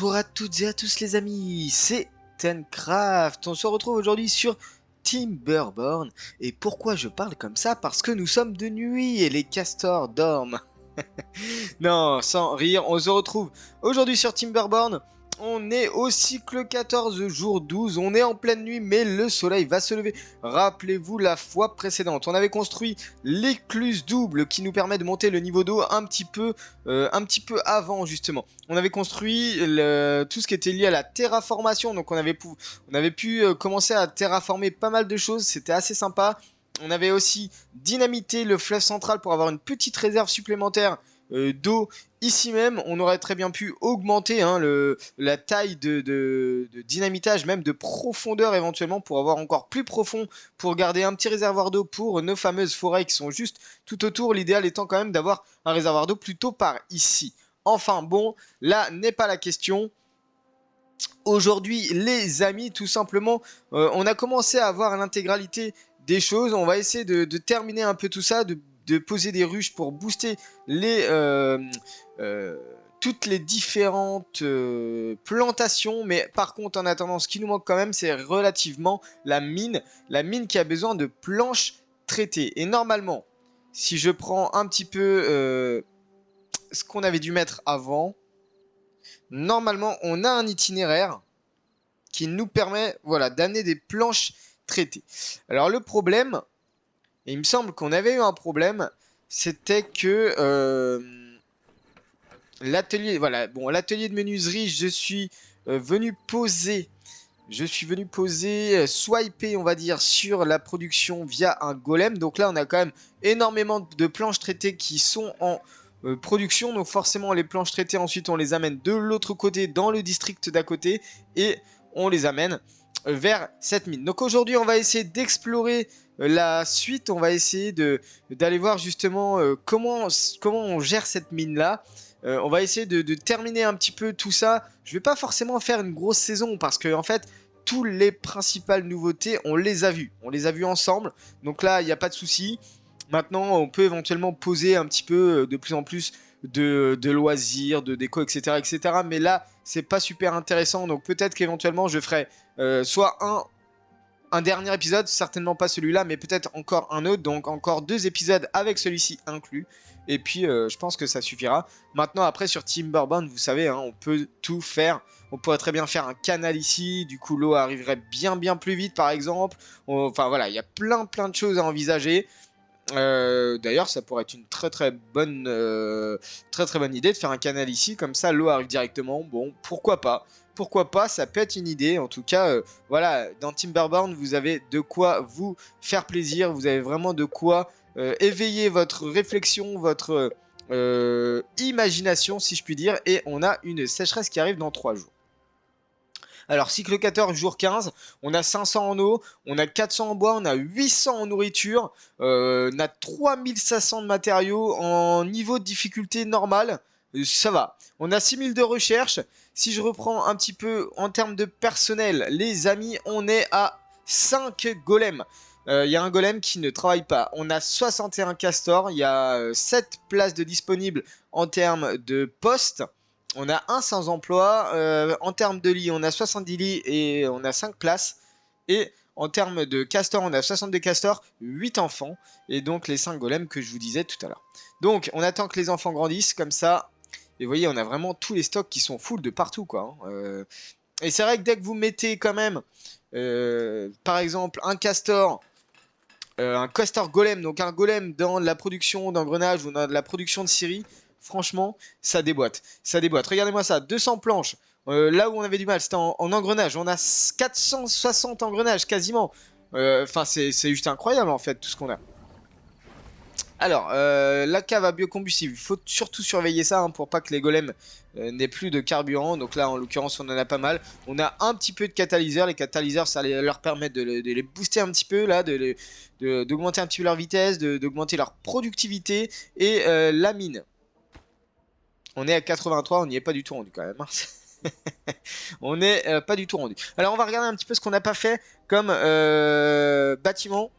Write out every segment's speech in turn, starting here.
Bonjour à toutes et à tous les amis, c'est Tencraft. On se retrouve aujourd'hui sur Timberborn. Et pourquoi je parle comme ça? Parce que nous sommes de nuit et les castors dorment. Non, sans rire, on se retrouve aujourd'hui sur Timberborn. On est au cycle 14, jour 12. On est en pleine nuit, mais le soleil va se lever. Rappelez-vous la fois précédente. On avait construit l'écluse double qui nous permet de monter le niveau d'eau un petit peu avant, justement. On avait construit tout ce qui était lié à la terraformation. Donc, on avait pu commencer à terraformer pas mal de choses. C'était assez sympa. On avait aussi dynamité le fleuve central pour avoir une petite réserve supplémentaire d'eau ici même. On aurait très bien pu augmenter la taille de dynamitage, même de profondeur éventuellement, pour avoir encore plus profond, pour garder un petit réservoir d'eau pour nos fameuses forêts qui sont juste tout autour. L'idéal étant quand même d'avoir un réservoir d'eau plutôt par ici. Enfin bon, là n'est pas la question. Aujourd'hui, les amis, tout simplement, on a commencé à avoir l'intégralité des choses. On va essayer de terminer un peu tout ça, de poser des ruches pour booster les, euh, toutes les différentes plantations. Mais par contre, en attendant, ce qui nous manque quand même, c'est relativement la mine. La mine qui a besoin de planches traitées. Et normalement, si je prends un petit peu ce qu'on avait dû mettre avant, normalement, on a un itinéraire qui nous permet, voilà, d'amener des planches traitées. Alors le problème, et il me semble qu'on avait eu un problème, c'était que l'atelier, voilà, bon, l'atelier de menuiserie, je suis venu poser, swiper, on va dire, sur la production via un golem. Donc là, on a quand même énormément de planches traitées qui sont en production. Donc forcément, les planches traitées, ensuite, on les amène de l'autre côté, dans le district d'à côté. Et on les amène vers cette mine. Donc aujourd'hui, on va essayer d'explorer la suite. On va essayer d'aller voir justement comment on gère cette mine-là. On va essayer de terminer un petit peu tout ça. Je vais pas forcément faire une grosse saison parce que en fait, toutes les principales nouveautés, on les a vues. On les a vues ensemble. Donc là, il n'y a pas de souci. Maintenant, on peut éventuellement poser un petit peu de plus en plus de loisirs, de déco, etc., etc. Mais là, c'est pas super intéressant. Donc peut-être qu'éventuellement, je ferai soit un dernier épisode, certainement pas celui-là, mais peut-être encore un autre, donc encore 2 épisodes avec celui-ci inclus. Et puis, je pense que ça suffira. Maintenant, après, sur Timberborn, vous savez, hein, on peut tout faire. On pourrait très bien faire un canal ici, du coup, l'eau arriverait bien plus vite, par exemple. Enfin, voilà, il y a plein de choses à envisager. D'ailleurs, ça pourrait être une très bonne idée de faire un canal ici, comme ça l'eau arrive directement. Bon, pourquoi pas, ça peut être une idée. En tout cas, voilà, dans Timberborn, vous avez de quoi vous faire plaisir, vous avez vraiment de quoi éveiller votre réflexion, votre imagination, si je puis dire. Et on a une sécheresse qui arrive dans 3 jours. Alors, cycle 14, jour 15, on a 500 en eau, on a 400 en bois, on a 800 en nourriture, on a 3500 de matériaux en niveau de difficulté normal, ça va. On a 6000 de recherche. Si je reprends un petit peu en termes de personnel, les amis, on est à 5 golems. Il y a un golem qui ne travaille pas. On a 61 castors, il y a 7 places de disponibles en termes de postes. On a un sans emploi. En termes de lits, on a 70 lits et on a 5 places. Et en termes de castors, on a 62 castors, 8 enfants. Et donc les 5 golems que je vous disais tout à l'heure. Donc on attend que les enfants grandissent comme ça. Et vous voyez, on a vraiment tous les stocks qui sont full de partout, quoi. Et c'est vrai que dès que vous mettez quand même, par exemple, un castor golem, donc un golem dans la production d'engrenage ou dans la production de scierie, franchement, ça déboîte. Ça déboîte. Regardez-moi ça, 200 planches. Là où on avait du mal, c'était en engrenage. On a 460 engrenages quasiment. Enfin, c'est juste incroyable en fait, tout ce qu'on a. Alors, la cave à biocombustible, il faut surtout surveiller ça hein, pour pas que les golems n'aient plus de carburant. Donc là, en l'occurrence, on en a pas mal. On a un petit peu de catalyseurs. Les catalyseurs, ça leur permet de les booster un petit peu, là, d'augmenter un petit peu leur vitesse, d'augmenter leur productivité. Et la mine, on est à 83, on n'y est pas du tout rendu quand même. Hein. On n'est pas du tout rendu. Alors, on va regarder un petit peu ce qu'on n'a pas fait comme bâtiment.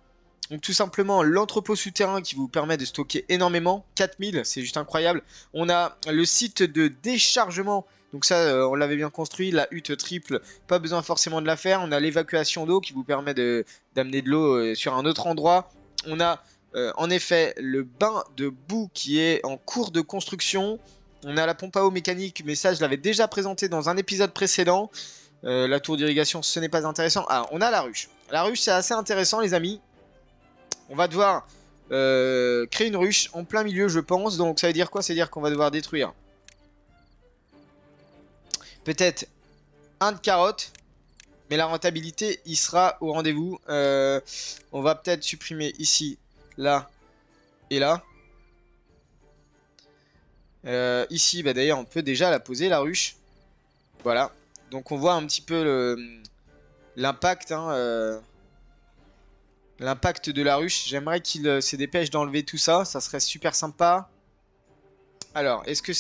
Donc tout simplement l'entrepôt souterrain qui vous permet de stocker énormément, 4000, c'est juste incroyable. On a le site de déchargement Donc ça, on l'avait bien construit. La hutte triple, pas besoin forcément de la faire. On a l'évacuation d'eau qui vous permet d'amener de l'eau sur un autre endroit. On a en effet le bain de boue qui est en cours de construction. On a la pompe à eau mécanique, mais ça je l'avais déjà présenté dans un épisode précédent. La tour d'irrigation, ce n'est pas intéressant. Ah, on a la ruche. La ruche, c'est assez intéressant, les amis. On va devoir créer une ruche en plein milieu, je pense. Donc, ça veut dire quoi? Ça veut dire qu'on va devoir détruire peut-être un de carottes. Mais la rentabilité, il sera au rendez-vous. On va peut-être supprimer ici, là et là. Ici, bah, d'ailleurs, on peut déjà la poser, la ruche. Voilà. Donc, on voit un petit peu l'impact. L'impact de la ruche. J'aimerais qu'il se dépêche d'enlever tout ça. Ça serait super sympa. Alors, est-ce que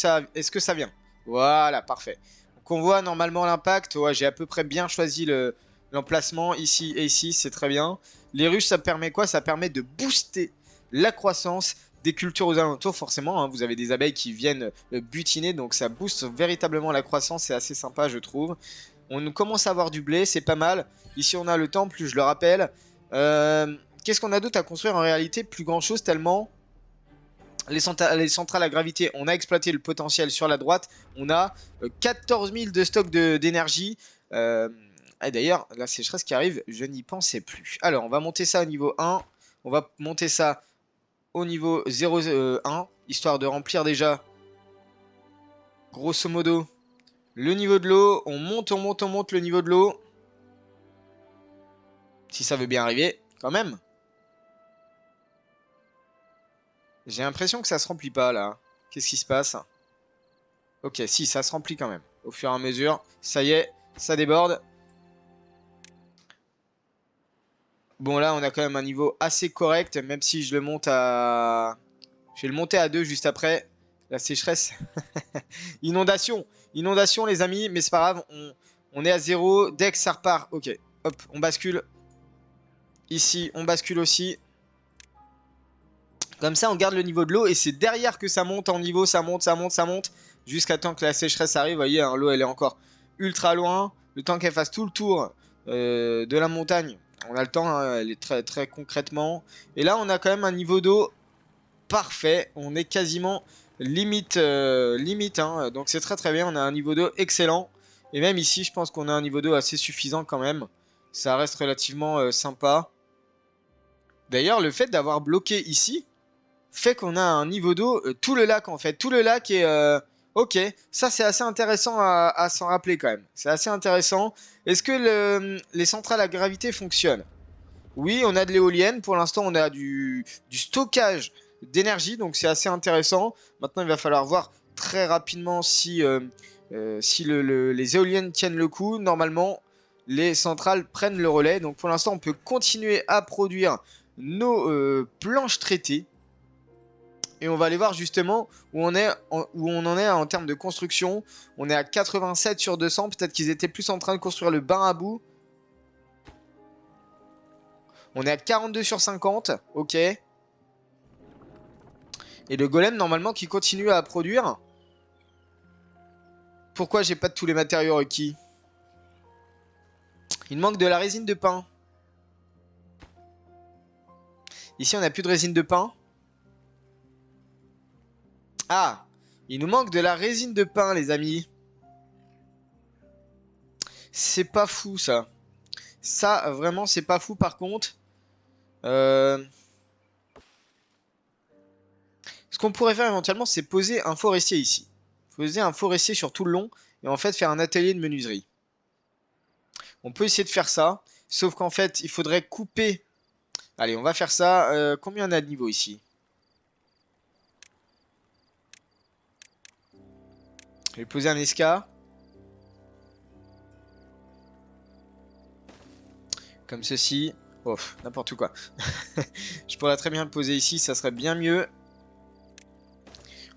ça vient? Voilà, parfait. Donc, on voit normalement l'impact. Ouais, j'ai à peu près bien choisi l'emplacement ici et ici. C'est très bien. Les ruches, ça permet quoi? Ça permet de booster la croissance des cultures aux alentours. Forcément, hein, vous avez des abeilles qui viennent butiner. Donc, ça booste véritablement la croissance. C'est assez sympa, je trouve. On commence à avoir du blé. C'est pas mal. Ici, on a le temple, je le rappelle. Qu'est-ce qu'on a d'autre à construire? En réalité, plus grand chose tellement les centrales à gravité, on a exploité le potentiel sur la droite. On a 14 000 de stock d'énergie. Et d'ailleurs, la sécheresse qui arrive, je n'y pensais plus. Alors, on va monter ça au niveau 1. On va monter ça au niveau 0,1. Histoire de remplir déjà, grosso modo, le niveau de l'eau. On monte le niveau de l'eau. Si ça veut bien arriver, quand même. J'ai l'impression que ça se remplit pas là. Qu'est-ce qui se passe? Ok, si, ça se remplit quand même. Au fur et à mesure. Ça y est, ça déborde. Bon, là, on a quand même un niveau assez correct. Même si je le monte à... Je vais le monter à 2 juste après. La sécheresse. Inondation. Inondation, les amis. Mais c'est pas grave. On est à 0. Dès que ça repart. Ok. Hop, on bascule. Ici, on bascule aussi. Comme ça, on garde le niveau de l'eau. Et c'est derrière que ça monte en niveau. Ça monte, ça monte, ça monte. Jusqu'à temps que la sécheresse arrive. Vous voyez, hein, l'eau, elle est encore ultra loin. Le temps qu'elle fasse tout le tour de la montagne. On a le temps, hein, elle est très, très concrètement. Et là, on a quand même un niveau d'eau parfait. On est quasiment limite. Limite hein. Donc, c'est très, très bien. On a un niveau d'eau excellent. Et même ici, je pense qu'on a un niveau d'eau assez suffisant quand même. Ça reste relativement sympa. D'ailleurs, le fait d'avoir bloqué ici fait qu'on a un niveau d'eau, tout le lac en fait. Tout le lac est... ok, ça c'est assez intéressant à s'en rappeler quand même. C'est assez intéressant. Est-ce que les centrales à gravité fonctionnent? Oui, on a de l'éolienne. Pour l'instant, on a du stockage d'énergie. Donc c'est assez intéressant. Maintenant, il va falloir voir très rapidement si, si les éoliennes tiennent le coup. Normalement, les centrales prennent le relais. Donc pour l'instant, on peut continuer à produire nos planches traitées. Et on va aller voir justement où on en est en termes de construction. On est à 87 sur 200. Peut-être qu'ils étaient plus en train de construire le bain à boue. On est à 42 sur 50. Ok. Et le golem, normalement, qui continue à produire. Pourquoi j'ai pas de tous les matériaux requis? Il manque de la résine de pain. Ici, on n'a plus de résine de pain. Ah, il nous manque de la résine de pain, les amis. C'est pas fou, ça. Ça, vraiment, c'est pas fou, par contre. Ce qu'on pourrait faire éventuellement, c'est poser un forestier ici. Poser un forestier sur tout le long et en fait faire un atelier de menuiserie. On peut essayer de faire ça, sauf qu'en fait, il faudrait couper. Allez, on va faire ça. Combien on a de niveau ici? Je vais poser un esca. Comme ceci. Oh, n'importe quoi. Je pourrais très bien le poser ici, ça serait bien mieux.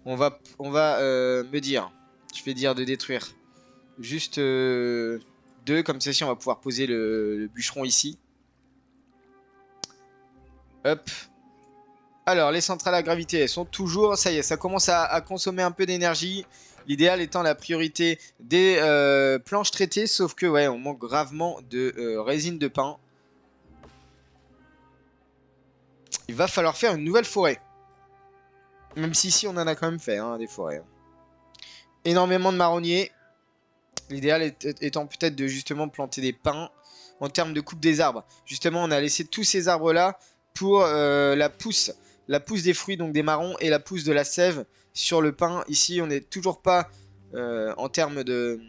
On va me dire. Je vais dire de détruire juste 2. Comme ceci, on va pouvoir poser le bûcheron ici. Hop. Alors, les centrales à gravité, elles sont toujours... Ça y est, ça commence à consommer un peu d'énergie. L'idéal étant la priorité des planches traitées, sauf que ouais, on manque gravement de résine de pin. Il va falloir faire une nouvelle forêt. Même si ici on en a quand même fait, hein, des forêts. Énormément de marronniers. L'idéal étant peut-être de justement planter des pins en termes de coupe des arbres. Justement, on a laissé tous ces arbres-là pour la pousse. La pousse des fruits, donc des marrons, et la pousse de la sève sur le pin. Ici, on n'est toujours pas en termes de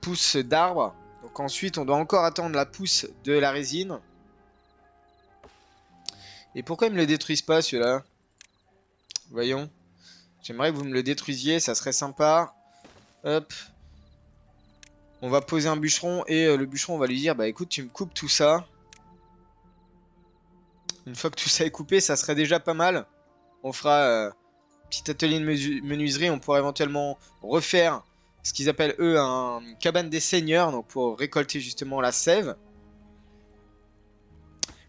pousse d'arbres. Donc ensuite, on doit encore attendre la pousse de la résine. Et pourquoi ils me le détruisent pas, celui-là? Voyons. J'aimerais que vous me le détruisiez, ça serait sympa. Hop. On va poser un bûcheron et le bûcheron, on va lui dire, bah écoute, tu me coupes tout ça. Une fois que tout ça est coupé, ça serait déjà pas mal. On fera un petit atelier de menuiserie. On pourra éventuellement refaire ce qu'ils appellent eux un cabane des seigneurs, donc pour récolter justement la sève.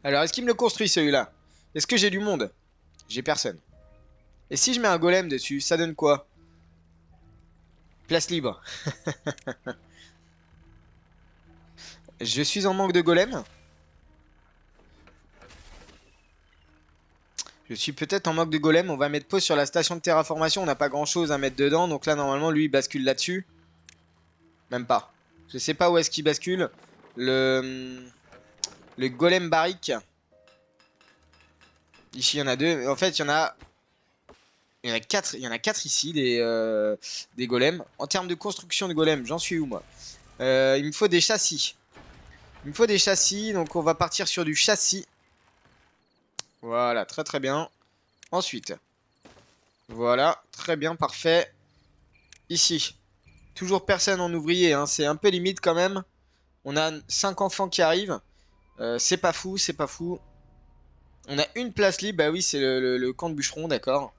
Alors, est-ce qu'il me le construit celui-là? Est-ce que j'ai du monde? J'ai personne. Et si je mets un golem dessus, ça donne quoi? Place libre. Je suis en manque de golem. Je suis peut-être en manque de golem. On va mettre pause sur la station de terraformation. On n'a pas grand-chose à mettre dedans. Donc là, normalement, lui, il bascule là-dessus. Même pas. Je sais pas où est-ce qu'il bascule. Le golem barrique. Ici, il y en a deux. En fait, il y en a... Il y en a 4, il y en a 4 ici, des golems. En termes de construction de golems, j'en suis où, moi? Il me faut des châssis. Il me faut des châssis, donc on va partir sur du châssis. Voilà, très très bien. Ensuite, voilà, très bien, parfait. Ici, toujours personne en ouvrier, hein, c'est un peu limite quand même. On a 5 enfants qui arrivent. C'est pas fou, c'est pas fou. On a une place libre, bah oui, c'est le camp de bûcheron, d'accord.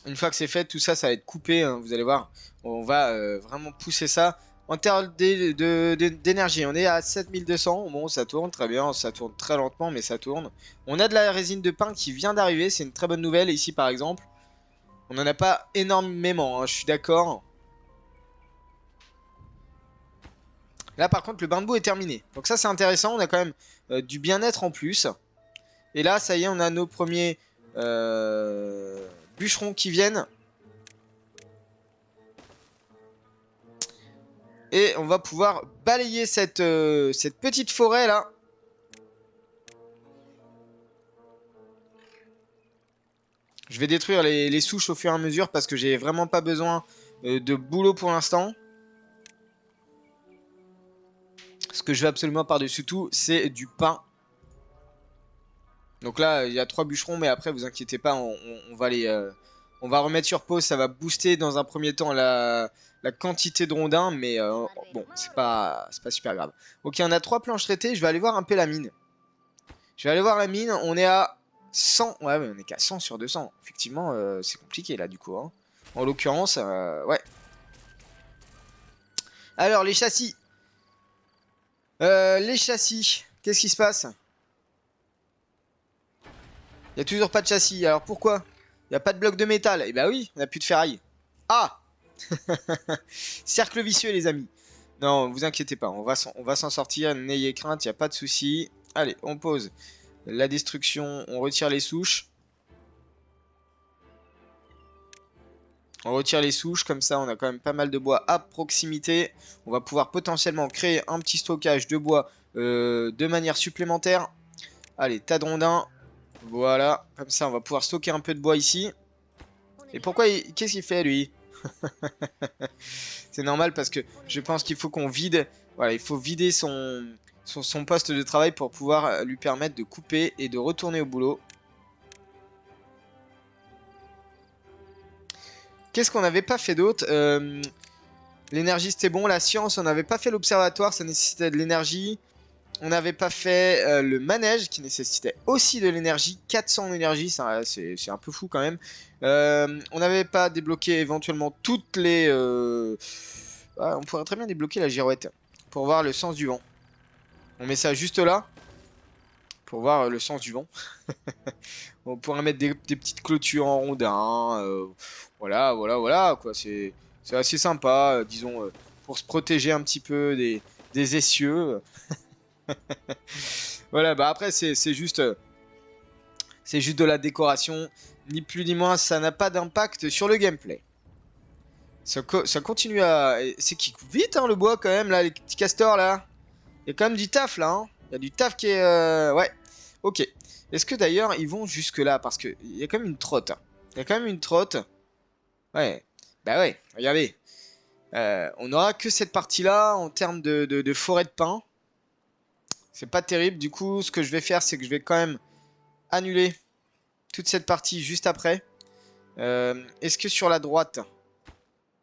Une fois que c'est fait, tout ça, ça va être coupé, hein, vous allez voir. On va vraiment pousser ça. En termes d'énergie, on est à 7200. Bon, ça tourne très bien, ça tourne très lentement, mais ça tourne. On a de la résine de pin qui vient d'arriver, c'est une très bonne nouvelle. Ici, par exemple, on n'en a pas énormément, hein, je suis d'accord. Là, par contre, le bain de boue est terminé. Donc ça, c'est intéressant. On a quand même du bien-être en plus. Et là, ça y est, on a nos premiers bûcherons qui viennent. Et on va pouvoir balayer cette petite forêt là. Je vais détruire les souches au fur et à mesure parce que j'ai vraiment pas besoin de boulot pour l'instant. Ce que je veux absolument par-dessus tout, c'est du pain. Donc là, il y a 3 bûcherons, mais après, vous inquiétez pas, on va les... on va remettre sur pause, ça va booster dans un premier temps la quantité de rondins, mais bon, c'est pas super grave. Ok, on a 3 planches traitées, je vais aller voir un peu la mine. Je vais aller voir la mine, on est à 100, ouais, on est qu'à 100 sur 200. Effectivement, c'est compliqué là du coup. Hein. En l'occurrence, ouais. Alors, les châssis. Les châssis, qu'est-ce qui se passe? Il n'y a toujours pas de châssis, alors pourquoi? Il n'y a pas de bloc de métal. Eh bah oui, on n'a plus de ferraille. Ah! Cercle vicieux, les amis. Non, vous inquiétez pas, on va s'en sortir, n'ayez crainte, il n'y a pas de souci. Allez, on pose la destruction, on retire les souches. On retire les souches, comme ça on a quand même pas mal de bois à proximité. On va pouvoir potentiellement créer un petit stockage de bois de manière supplémentaire. Allez, tas de rondins. Voilà, comme ça on va pouvoir stocker un peu de bois ici. Et pourquoi qu'est-ce qu'il fait lui? C'est normal parce que je pense qu'il faut qu'on vide. Voilà, il faut vider son poste de travail pour pouvoir lui permettre de couper et de retourner au boulot. Qu'est-ce qu'on n'avait pas fait d'autre? L'énergie c'était bon, la science on n'avait pas fait l'observatoire, ça nécessitait de l'énergie. On n'avait pas fait le manège qui nécessitait aussi de l'énergie, 400 d'énergie, c'est un peu fou quand même. On n'avait pas débloqué éventuellement toutes les... Ah, on pourrait très bien débloquer la girouette pour voir le sens du vent. On met ça juste là pour voir le sens du vent. On pourrait mettre des petites clôtures en rondin. Voilà, quoi. C'est assez sympa, disons, pour se protéger un petit peu des essieux. Voilà, bah après, c'est juste de la décoration. Ni plus ni moins, ça n'a pas d'impact sur le gameplay. Ça continue à... C'est qui coupe vite, hein, le bois, quand même, là, les petits castors, là. Il y a quand même du taf, là, hein. Il y a du taf qui est... Ouais, ok. Est-ce que, d'ailleurs, ils vont jusque-là? Parce qu'il y a quand même une trotte. Il y a quand même une trotte. Ouais. Bah ouais, regardez. On n'aura que cette partie-là en termes de forêt de pin. C'est pas terrible. Du coup, ce que je vais faire, c'est que je vais quand même annuler toute cette partie juste après. Est-ce que sur la droite...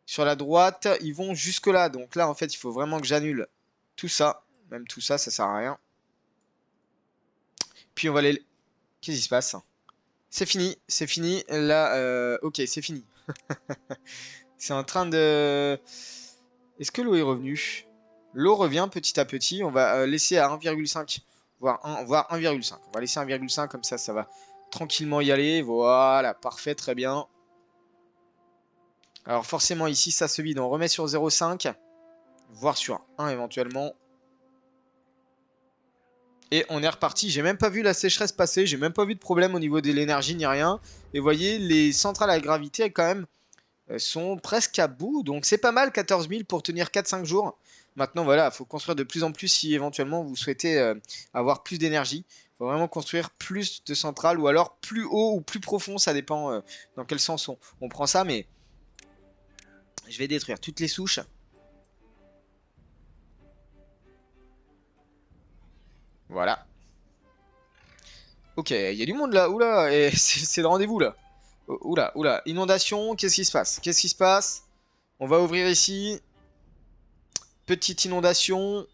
Sur la droite, ils vont jusque là. Donc là, en fait, il faut vraiment que j'annule tout ça. Même tout ça, ça sert à rien. Puis on va les... Qu'est-ce qui se passe? C'est fini, c'est fini. Là, ok, c'est fini. C'est en train de... Est-ce que l'eau est revenue? L'eau revient petit à petit. On va laisser à 1,5, voire 1,5. On va laisser 1,5, comme ça va tranquillement y aller. Voilà, parfait, très bien. Alors forcément, ici, ça se vide. On remet sur 0,5, voire sur 1 éventuellement. Et on est reparti. J'ai même pas vu la sécheresse passer. J'ai même pas vu de problème au niveau de l'énergie ni rien. Et vous voyez, les centrales à gravité, quand même, sont presque à bout. Donc c'est pas mal, 14 000 pour tenir 4-5 jours. Maintenant, voilà, il faut construire de plus en plus si éventuellement vous souhaitez avoir plus d'énergie. Il faut vraiment construire plus de centrales ou alors plus haut ou plus profond. Ça dépend dans quel sens on prend ça. Mais je vais détruire toutes les souches. Voilà. Ok, il y a du monde là. Oula, et c'est le rendez-vous là. Oula, oula. Inondation, qu'est-ce qui se passe? Qu'est-ce qui se passe? On va ouvrir ici. Petite inondation.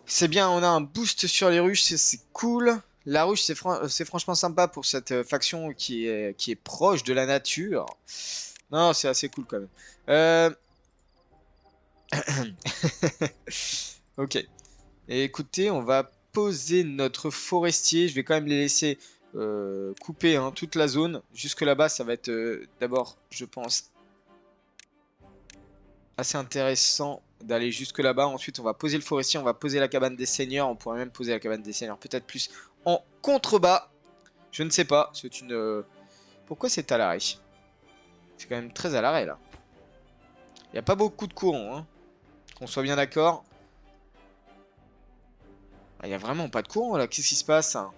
C'est bien, on a un boost sur les ruches, c'est cool. La ruche, c'est franchement sympa pour cette faction qui est proche de la nature. Non, c'est assez cool quand même. Ok. Et écoutez, on va poser notre forestier. Je vais quand même les laisser couper hein, toute la zone. Jusque là-bas, ça va être d'abord, je pense, assez intéressant d'aller jusque là-bas. Ensuite, on va poser le forestier, on va poser la cabane des seigneurs. On pourrait même poser la cabane des seigneurs peut-être plus en contrebas. Je ne sais pas. C'est une... Pourquoi c'est à l'arrêt? C'est quand même très à l'arrêt, là. Il n'y a pas beaucoup de courant, hein. Qu'on soit bien d'accord. Il n'y a vraiment pas de courant, là. Qu'est-ce qui se passe, hein?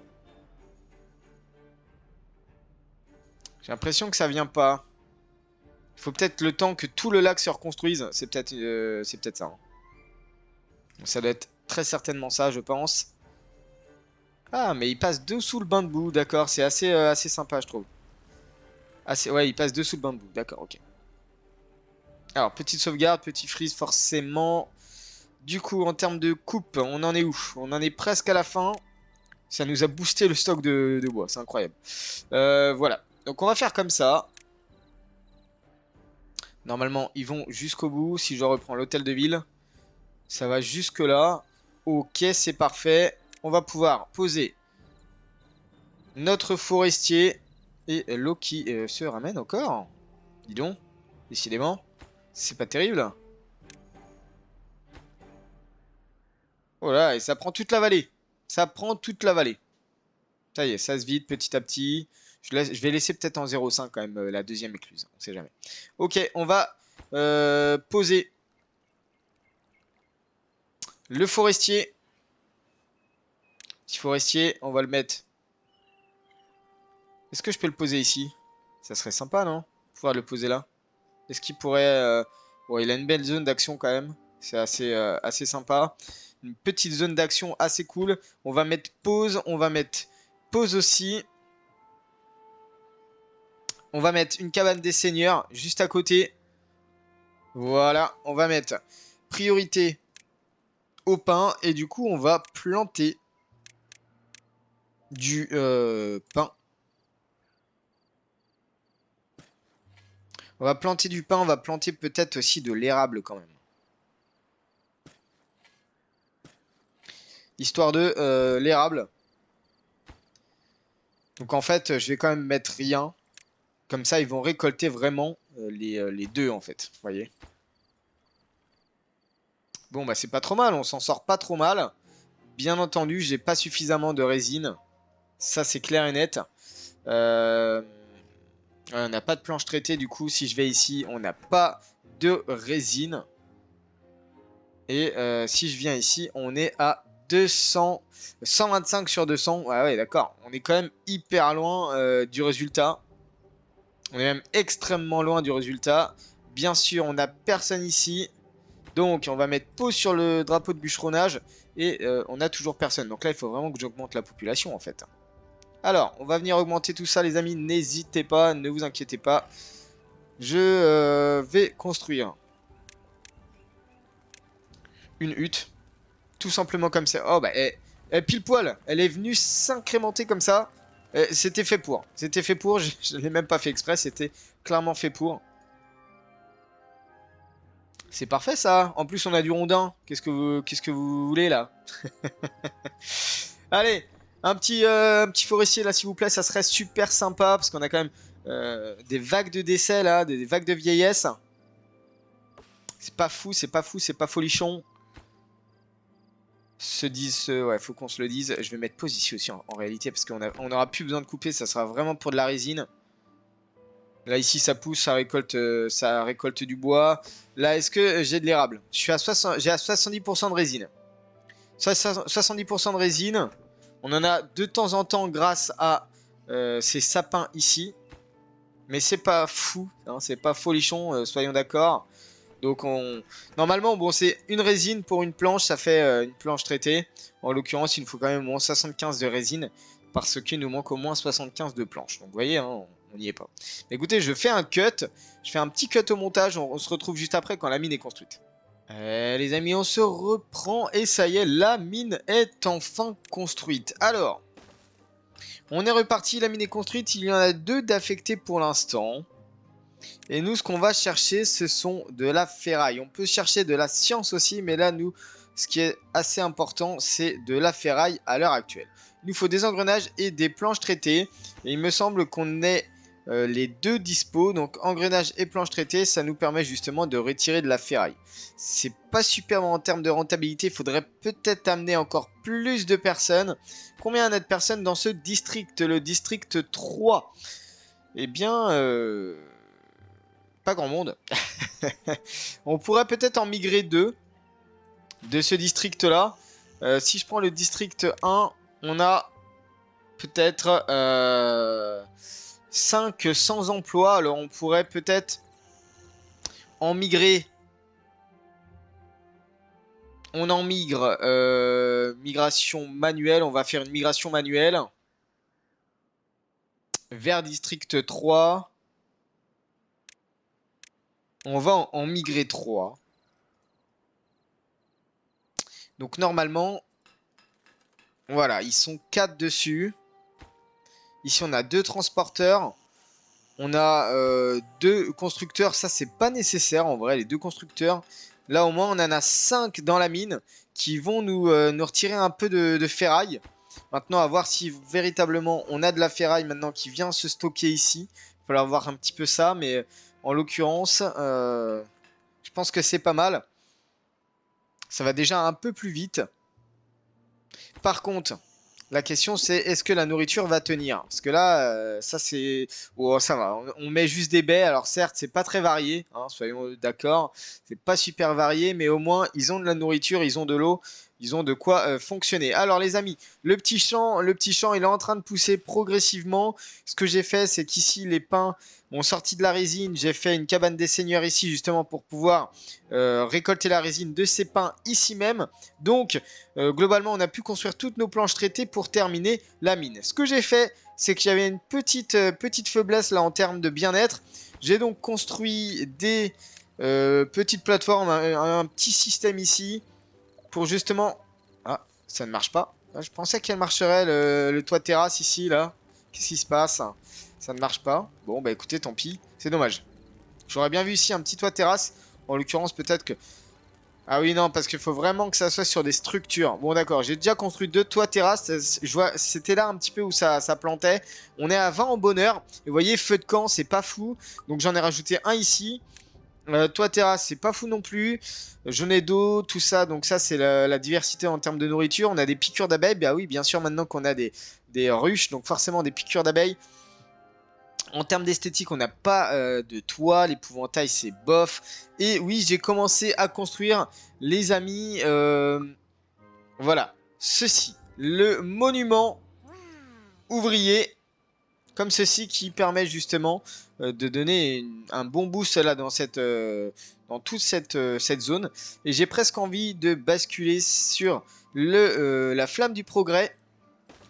J'ai l'impression que ça vient pas. Il faut peut-être le temps que tout le lac se reconstruise. C'est peut-être ça, hein. Donc, ça doit être très certainement ça, je pense. Ah, mais il passe dessous le bain de boue, d'accord. C'est assez sympa, je trouve. Ouais, il passe dessous le bain de boue, d'accord, ok. Alors, petite sauvegarde, petit freeze, forcément. Du coup, en termes de coupe, on en est où? On en est presque à la fin. Ça nous a boosté le stock de bois, c'est incroyable. Voilà. Donc, on va faire comme ça. Normalement, ils vont jusqu'au bout. Si je reprends l'hôtel de ville, ça va jusque là. Ok, c'est parfait. On va pouvoir poser notre forestier. Et l'eau qui se ramène encore. Dis donc, décidément, c'est pas terrible. Voilà, et ça prend toute la vallée. Ça prend toute la vallée. Ça y est, ça se vide petit à petit. Je vais laisser peut-être en 0,5 quand même la deuxième écluse. On sait jamais. Ok, on va poser le forestier. Petit forestier, on va le mettre. Est-ce que je peux le poser ici? Ça serait sympa, non? Pouvoir le poser là. Est-ce qu'il pourrait... Bon, il a une belle zone d'action quand même. C'est assez sympa. Une petite zone d'action assez cool. On va mettre pause. On va mettre pause aussi. On va mettre une cabane des seigneurs juste à côté. Voilà. On va mettre priorité au pain. Et du coup, on va planter du pain. On va planter du pain. On va planter peut-être aussi de l'érable quand même. histoire de l'érable. Donc en fait, je vais quand même mettre rien. Comme ça, ils vont récolter vraiment les deux, en fait. Vous voyez? Bon, bah c'est pas trop mal, on s'en sort pas trop mal. Bien entendu, j'ai pas suffisamment de résine. Ça, c'est clair et net. Euh, on n'a pas de planche traitée, du coup, si je vais ici, on n'a pas de résine. Et si je viens ici, on est à 200, 125 sur 200. Ouais, ouais, d'accord. On est quand même hyper loin du résultat. On est même extrêmement loin du résultat. Bien sûr, on n'a personne ici. Donc, on va mettre pause sur le drapeau de bûcheronnage. Et on n'a toujours personne. Donc là, il faut vraiment que j'augmente la population, en fait. Alors, on va venir augmenter tout ça, les amis. N'hésitez pas, ne vous inquiétez pas. Je vais construire une hutte. Tout simplement comme ça. Oh, bah, pile poil. Elle est venue s'incrémenter comme ça. C'était fait pour. C'était fait pour. Je ne l'ai même pas fait exprès. C'était clairement fait pour. C'est parfait, ça. En plus, on a du rondin. Qu'est-ce que vous voulez, là? Allez, un petit forestier, là, s'il vous plaît. Ça serait super sympa. Parce qu'on a quand même des vagues de décès, là. Des vagues de vieillesse. C'est pas fou, c'est pas fou, c'est pas folichon. Ouais, faut qu'on se le dise. Je vais mettre pause ici aussi en réalité parce on aura plus besoin de couper, ça sera vraiment pour de la résine. Là ici ça pousse, ça récolte du bois. Là est-ce que j'ai de l'érable? J'ai à 70% de résine. 70% de résine. On en a de temps en temps grâce à ces sapins ici. Mais c'est pas fou, hein, c'est pas folichon, soyons d'accord. Donc normalement, bon, c'est une résine pour une planche, ça fait une planche traitée. En l'occurrence, il nous faut quand même au moins 75 de résine parce qu'il nous manque au moins 75 de planches. Donc vous voyez, hein, on n'y est pas. Mais écoutez, je fais un cut, je fais un petit cut au montage, on se retrouve juste après quand la mine est construite. Les amis, on se reprend et ça y est, la mine est enfin construite. Alors, on est reparti, la mine est construite, il y en a deux d'affectés pour l'instant. Et nous, ce qu'on va chercher, ce sont de la ferraille. On peut chercher de la science aussi, mais là, nous, ce qui est assez important, c'est de la ferraille à l'heure actuelle. Il nous faut des engrenages et des planches traitées. Et il me semble qu'on ait les deux dispo. Donc, engrenages et planches traitées, ça nous permet justement de retirer de la ferraille. C'est pas super en termes de rentabilité. Il faudrait peut-être amener encore plus de personnes. Combien on a de personnes dans ce district? Le district 3. Eh bien... pas grand monde. On pourrait peut-être en migrer deux de ce district-là. Si je prends le district 1, on a peut-être 5 sans emploi. Alors on pourrait peut-être en migrer. On en migre. Migration manuelle. On va faire une migration manuelle. Vers district 3. On va en migrer 3. Donc normalement, voilà, ils sont 4 dessus. Ici, on a 2 transporteurs. On a 2 constructeurs. Ça, c'est pas nécessaire en vrai, les 2 constructeurs. Là, au moins, on en a 5 dans la mine qui vont nous retirer un peu de ferraille. Maintenant, à voir si véritablement on a de la ferraille maintenant qui vient se stocker ici. Il va falloir voir un petit peu ça, mais en l'occurrence, je pense que c'est pas mal. Ça va déjà un peu plus vite. Par contre, la question c'est est-ce que la nourriture va tenir? Parce que là, ça c'est... Oh, ça va, on met juste des baies. Alors certes, c'est pas très varié, hein, soyons d'accord. C'est pas super varié, mais au moins, ils ont de la nourriture, ils ont de l'eau, ils ont de quoi fonctionner. Alors les amis, le petit champ, il est en train de pousser progressivement. Ce que j'ai fait, c'est qu'ici, les pins ont sorti de la résine. J'ai fait une cabane des seigneurs ici, justement, pour pouvoir récolter la résine de ces pins ici même. Donc, globalement, on a pu construire toutes nos planches traitées pour terminer la mine. Ce que j'ai fait, c'est que j'avais une petite faiblesse là en termes de bien-être. J'ai donc construit des petites plateformes, un petit système ici pour justement... Ah, ça ne marche pas. Ah, je pensais qu'elle marcherait le toit de terrasse ici, là. Qu'est-ce qui se passe? Ça ne marche pas. Bon, bah écoutez, tant pis. C'est dommage. J'aurais bien vu ici un petit toit de terrasse. En l'occurrence, peut-être que Ah oui, non, parce qu'il faut vraiment que ça soit sur des structures. Bon, d'accord, j'ai déjà construit 2 toits terrasses. Je vois, c'était là un petit peu où ça plantait. On est à 20 en bonheur. Et vous voyez, feu de camp, c'est pas fou. Donc j'en ai rajouté un ici. Toit terrasse, c'est pas fou non plus. Jaunet d'eau, tout ça. Donc ça, c'est la diversité en termes de nourriture. On a des piqûres d'abeilles. Bah oui, bien sûr, maintenant qu'on a des ruches, donc forcément des piqûres d'abeilles. En termes d'esthétique, on n'a pas de toit. L'épouvantail, c'est bof. Et oui, j'ai commencé à construire, les amis, voilà, ceci. Le monument ouvrier, comme ceci, qui permet justement de donner un bon boost là dans toute cette zone. Et j'ai presque envie de basculer sur la flamme du progrès.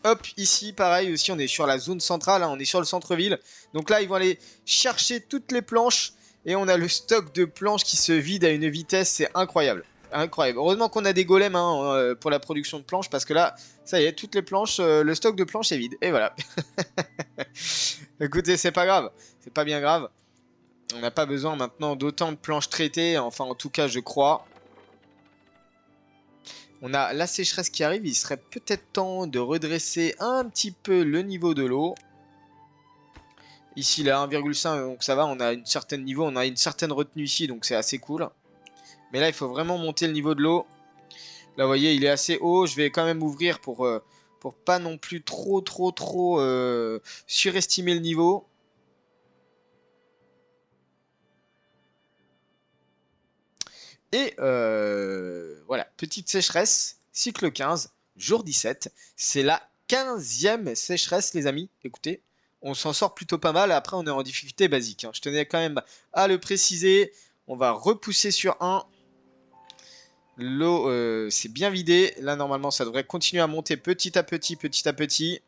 Hop, ici, pareil, aussi, on est sur la zone centrale, hein, on est sur le centre-ville. Donc là, ils vont aller chercher toutes les planches. Et on a le stock de planches qui se vide à une vitesse, c'est incroyable. Incroyable. Heureusement qu'on a des golems hein, pour la production de planches, parce que là, ça y est, toutes les planches, le stock de planches est vide. Et voilà. Écoutez, c'est pas grave. C'est pas bien grave. On n'a pas besoin maintenant d'autant de planches traitées. Enfin, en tout cas, je crois. On a la sécheresse qui arrive, il serait peut-être temps de redresser un petit peu le niveau de l'eau. Ici, il est à 1,5, donc ça va, on a une certaine niveau, on a une certaine retenue ici, donc c'est assez cool. Mais là, il faut vraiment monter le niveau de l'eau. Là, vous voyez, il est assez haut. Je vais quand même ouvrir pour pas non plus trop surestimer le niveau. Et voilà, petite sécheresse, cycle 15, jour 17. C'est la 15e sécheresse, les amis. Écoutez, on s'en sort plutôt pas mal. Après, on est en difficulté basique, hein. Je tenais quand même à le préciser. On va repousser sur 1. L'eau s'est bien vidée. Là, normalement, ça devrait continuer à monter petit à petit, petit à petit.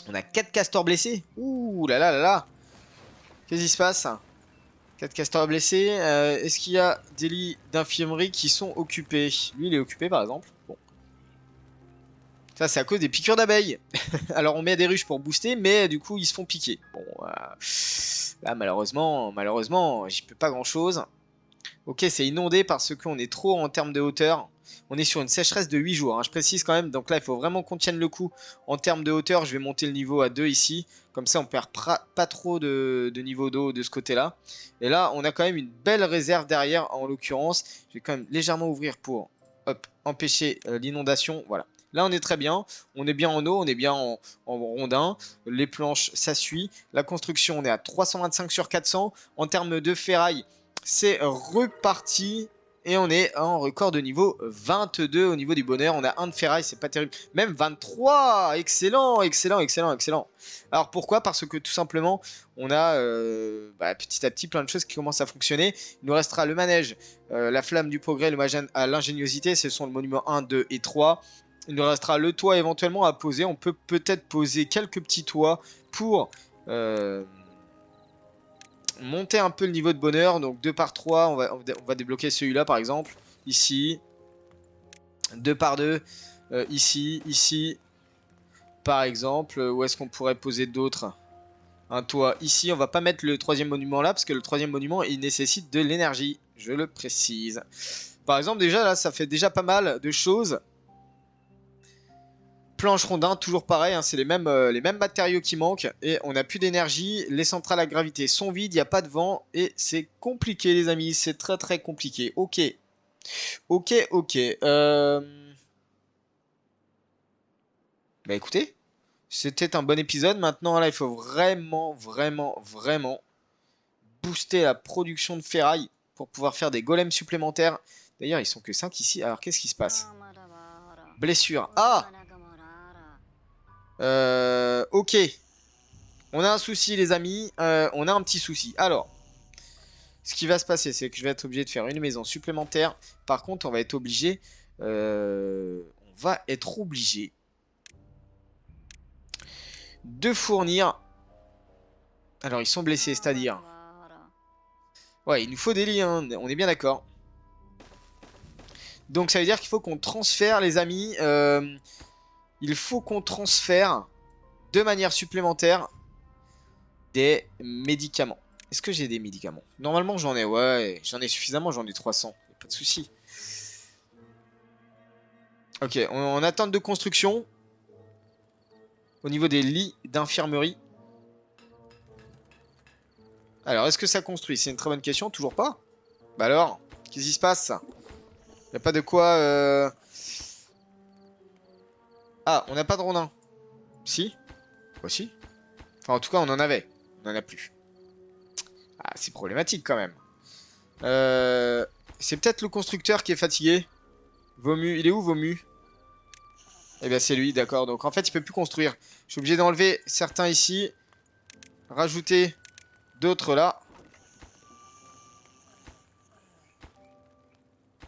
On a 4 castors blessés. Ouh là là là là. Qu'est-ce qui se passe? 4 castors blessés. Est-ce qu'il y a des lits d'infirmerie qui sont occupés? Lui, il est occupé, par exemple. Bon. Ça, c'est à cause des piqûres d'abeilles. Alors, on met des ruches pour booster, mais du coup, ils se font piquer. Bon, là, malheureusement, j'y peux pas grand-chose. Ok, c'est inondé parce qu'on est trop en termes de hauteur. On est sur une sécheresse de 8 jours, hein, je précise quand même. Donc là, il faut vraiment qu'on tienne le coup en termes de hauteur. Je vais monter le niveau à 2 ici. Comme ça, on perd pas trop de niveau d'eau de ce côté-là. Et là, on a quand même une belle réserve derrière, en l'occurrence. Je vais quand même légèrement ouvrir pour empêcher l'inondation. Voilà. Là, on est très bien. On est bien en eau, on est bien en rondin. Les planches, ça suit. La construction, on est à 325 sur 400. En termes de ferraille, c'est reparti. Et on est en record de niveau 22 au niveau du bonheur. On a un de ferraille, c'est pas terrible. Même 23. Excellent, excellent, excellent, excellent. Alors pourquoi? Parce que tout simplement, on a petit à petit plein de choses qui commencent à fonctionner. Il nous restera le manège, la flamme du progrès, le magène à l'ingéniosité. Ce sont le monument 1, 2 et 3. Il nous restera le toit éventuellement à poser. On peut peut-être poser quelques petits toits pour... monter un peu le niveau de bonheur. Donc 2 par 3, on va débloquer celui-là par exemple. Ici. 2 par 2. Ici. Par exemple. Où est-ce qu'on pourrait poser d'autres? Un toit ici. On va pas mettre le troisième monument là. Parce que le troisième monument, il nécessite de l'énergie. Je le précise. Par exemple, déjà là, ça fait déjà pas mal de choses. Planche rondin, toujours pareil, hein, c'est les mêmes matériaux qui manquent. Et on n'a plus d'énergie, les centrales à gravité sont vides, il n'y a pas de vent. Et c'est compliqué les amis, c'est très très compliqué. Ok, ok. Bah écoutez, c'était un bon épisode. Maintenant là, il faut vraiment booster la production de ferraille pour pouvoir faire des golems supplémentaires. D'ailleurs, ils sont que 5 ici. Alors qu'est-ce qui se passe? Blessure. Ah, ok. On a un souci les amis, on a un petit souci. Alors, ce qui va se passer, c'est que je vais être obligé de faire une maison supplémentaire. Par contre, on va être obligé... de fournir... Alors, ils sont blessés, c'est-à-dire... Ouais, il nous faut des lits, hein, on est bien d'accord. Donc, ça veut dire qu'il faut qu'on transfère, les amis. Il faut qu'on transfère de manière supplémentaire des médicaments. Est-ce que j'ai des médicaments? Normalement, j'en ai, ouais. J'en ai suffisamment, j'en ai 300. pas de souci. Ok, on attente de construction. Au niveau des lits d'infirmerie. Alors, est-ce que ça construit? C'est une très bonne question, toujours pas? Bah alors, qu'est-ce qui se passe? Y a pas de quoi... Ah, on n'a pas de rondins. Si? Aussi? Enfin, en tout cas, on en avait. On en a plus. Ah, c'est problématique quand même. C'est peut-être le constructeur qui est fatigué. Vomu, il est où Vomu? Eh bien, c'est lui, d'accord. Donc, en fait, il peut plus construire. Je suis obligé d'enlever certains ici. Rajouter d'autres là.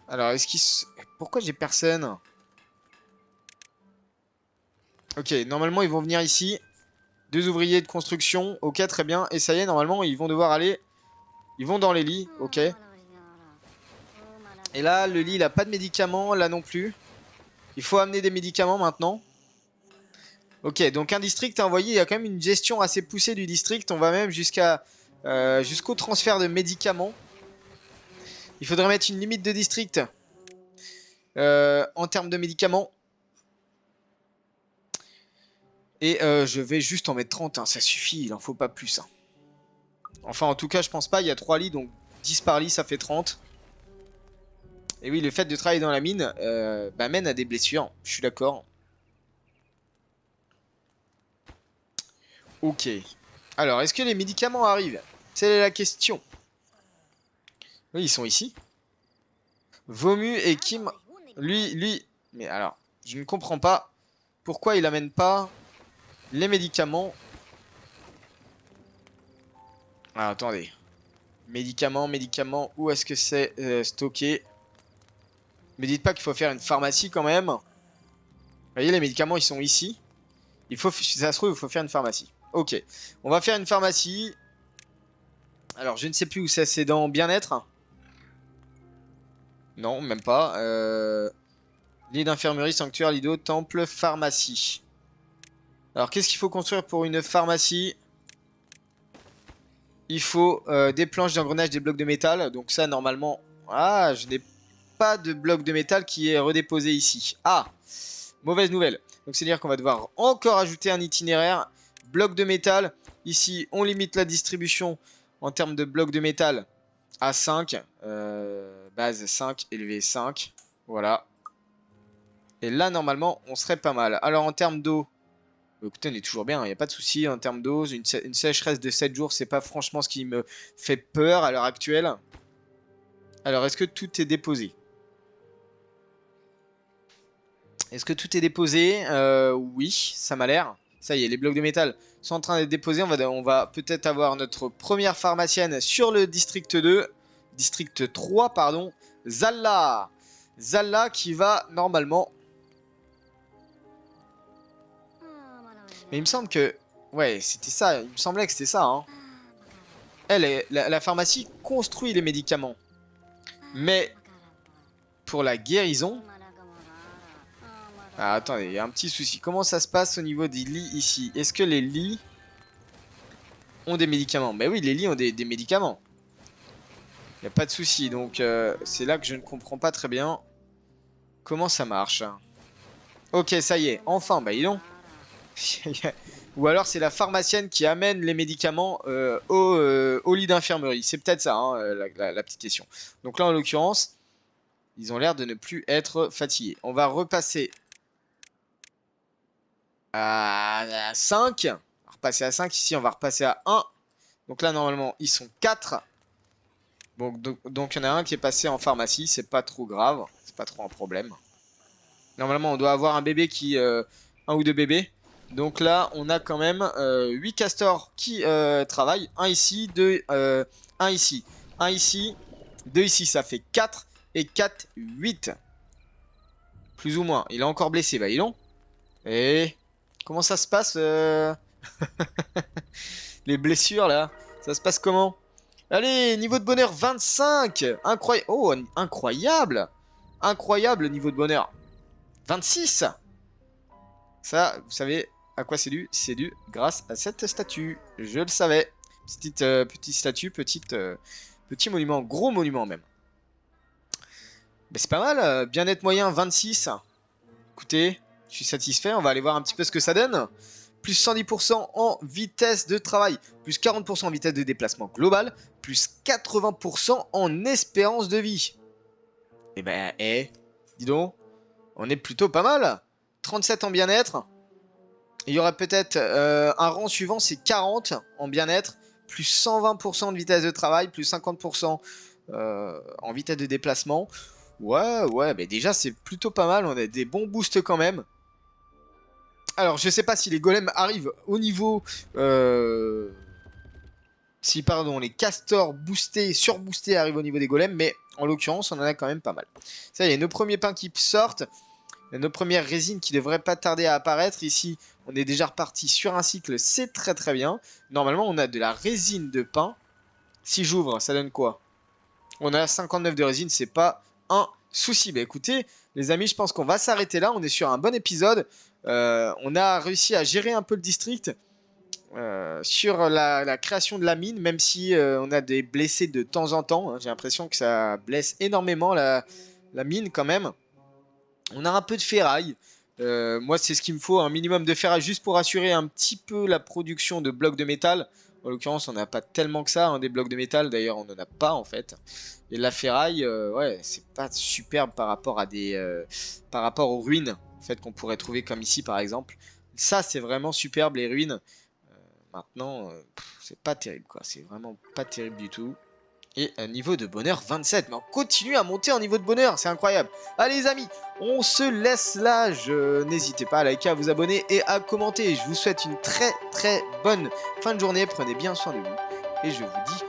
Alors, est-ce qu'il... Pourquoi j'ai personne? Ok, normalement, ils vont venir ici. 2 ouvriers de construction. Ok, très bien. Et ça y est, normalement, ils vont devoir aller... Ils vont dans les lits. Ok. Et là, le lit, il a pas de médicaments. Là non plus. Il faut amener des médicaments maintenant. Ok, donc un district à envoyer. Il y a quand même une gestion assez poussée du district. On va même jusqu'au transfert de médicaments. Il faudrait mettre une limite de district en termes de médicaments. Et je vais juste en mettre 30, hein, ça suffit, il en faut pas plus. Hein. Enfin, en tout cas, je pense pas, il y a 3 lits, donc 10 par lit, ça fait 30. Et oui, le fait de travailler dans la mine mène à des blessures, je suis d'accord. Ok. Alors, est-ce que les médicaments arrivent? C'est la question. Oui, ils sont ici. Vomu et Kim, lui... Mais alors, je ne comprends pas pourquoi il amène pas les médicaments. Ah, attendez. Médicaments, où est-ce que c'est stocké? Me dites pas qu'il faut faire une pharmacie quand même. Vous voyez, les médicaments, ils sont ici. Si ça se trouve, il faut faire une pharmacie. Ok. On va faire une pharmacie. Alors, je ne sais plus où c'est. C'est dans bien-être? Non, même pas. Lit d'infirmerie, sanctuaire, lido, temple, pharmacie. Alors, qu'est-ce qu'il faut construire pour une pharmacie? Il faut des planches d'engrenage, des blocs de métal. Donc ça, normalement... Ah, je n'ai pas de bloc de métal qui est redéposé ici. Ah, mauvaise nouvelle. Donc c'est-à-dire qu'on va devoir encore ajouter un itinéraire. Bloc de métal. Ici, on limite la distribution en termes de blocs de métal à 5. Base 5, élevé 5. Voilà. Et là, normalement, on serait pas mal. Alors, en termes d'eau, écoutez, on est toujours bien, il n'y a pas de souci. En termes d'eau, une sécheresse de 7 jours, c'est pas franchement ce qui me fait peur à l'heure actuelle. Alors, est-ce que tout est déposé? Est-ce que tout est déposé? Oui, ça m'a l'air. Ça y est, les blocs de métal sont en train d'être déposés. On va peut-être avoir notre première pharmacienne sur le district 2. District 3, pardon. Zalla. Zalla qui va normalement... Mais il me semble que... Ouais, c'était ça. Il me semblait que c'était ça. Hein. Elle, la pharmacie construit les médicaments. Mais pour la guérison... Ah, attendez, il y a un petit souci. Comment ça se passe au niveau des lits ici? Est-ce que les lits ont des médicaments? Ben oui, les lits ont des médicaments. Il n'y a pas de souci. Donc, c'est là que je ne comprends pas très bien comment ça marche. Ok, ça y est. Enfin, bah, ils l'ont. Ou alors, c'est la pharmacienne qui amène les médicaments au lit d'infirmerie. C'est peut-être ça, hein, la petite question. Donc là, en l'occurrence, ils ont l'air de ne plus être fatigués. On va repasser à 5. On va repasser à 5. Ici, on va repasser à 1. Donc là, normalement, ils sont 4. Donc, il y en a un qui est passé en pharmacie. C'est pas trop grave. C'est pas trop un problème. Normalement, on doit avoir un bébé qui... un ou deux bébés. Donc là, on a quand même 8 castors qui travaillent. Un ici, un ici, un ici, 2 ici. Ça fait 4. Et 4, 8. Plus ou moins. Il est encore blessé. Bah, ils l'ont. Et... Comment ça se passe les blessures là? Ça se passe comment? Allez, niveau de bonheur 25. Incroyable. Oh, incroyable. Incroyable niveau de bonheur. 26. Ça, vous savez à quoi c'est dû? C'est dû grâce à cette statue. Je le savais. Petite statue, petit monument, gros monument même. Mais c'est pas mal, bien-être moyen 26. Écoutez, je suis satisfait, on va aller voir un petit peu ce que ça donne. Plus 110% en vitesse de travail, plus 40% en vitesse de déplacement global, plus 80% en espérance de vie. Eh ben, dis donc, on est plutôt pas mal. 37 en bien-être. Il y aura peut-être un rang suivant, c'est 40 en bien-être, plus 120% de vitesse de travail, plus 50% en vitesse de déplacement. Ouais, mais déjà c'est plutôt pas mal, on a des bons boosts quand même. Alors je sais pas si les golems arrivent au niveau... Si, pardon, les castors boostés, surboostés arrivent au niveau des golems, mais en l'occurrence on en a quand même pas mal. Ça y est, nos premiers pains qui sortent. Nos premières résines qui devraient pas tarder à apparaître. Ici, on est déjà reparti sur un cycle, c'est très très bien. Normalement, on a de la résine de pain. Si j'ouvre, ça donne quoi? On a 59 de résine, c'est pas un souci. Bah écoutez, les amis, je pense qu'on va s'arrêter là. On est sur un bon épisode. On a réussi à gérer un peu le district sur la création de la mine, même si on a des blessés de temps en temps. J'ai l'impression que ça blesse énormément la mine quand même. On a un peu de ferraille. Moi, c'est ce qu'il me faut, un minimum de ferraille juste pour assurer un petit peu la production de blocs de métal. En l'occurrence, on n'a pas tellement que ça, hein, des blocs de métal. D'ailleurs, on n'en a pas en fait. Et la ferraille, ouais, c'est pas superbe par rapport à par rapport aux ruines, en fait, qu'on pourrait trouver comme ici, par exemple. Ça, c'est vraiment superbe les ruines. Maintenant, c'est pas terrible, quoi. C'est vraiment pas terrible du tout. Et un niveau de bonheur 27. Mais on continue à monter en niveau de bonheur, c'est incroyable. Allez les amis, on se laisse là. N'hésitez pas à liker, à vous abonner et à commenter. Je vous souhaite une très très bonne fin de journée. Prenez bien soin de vous. Et je vous dis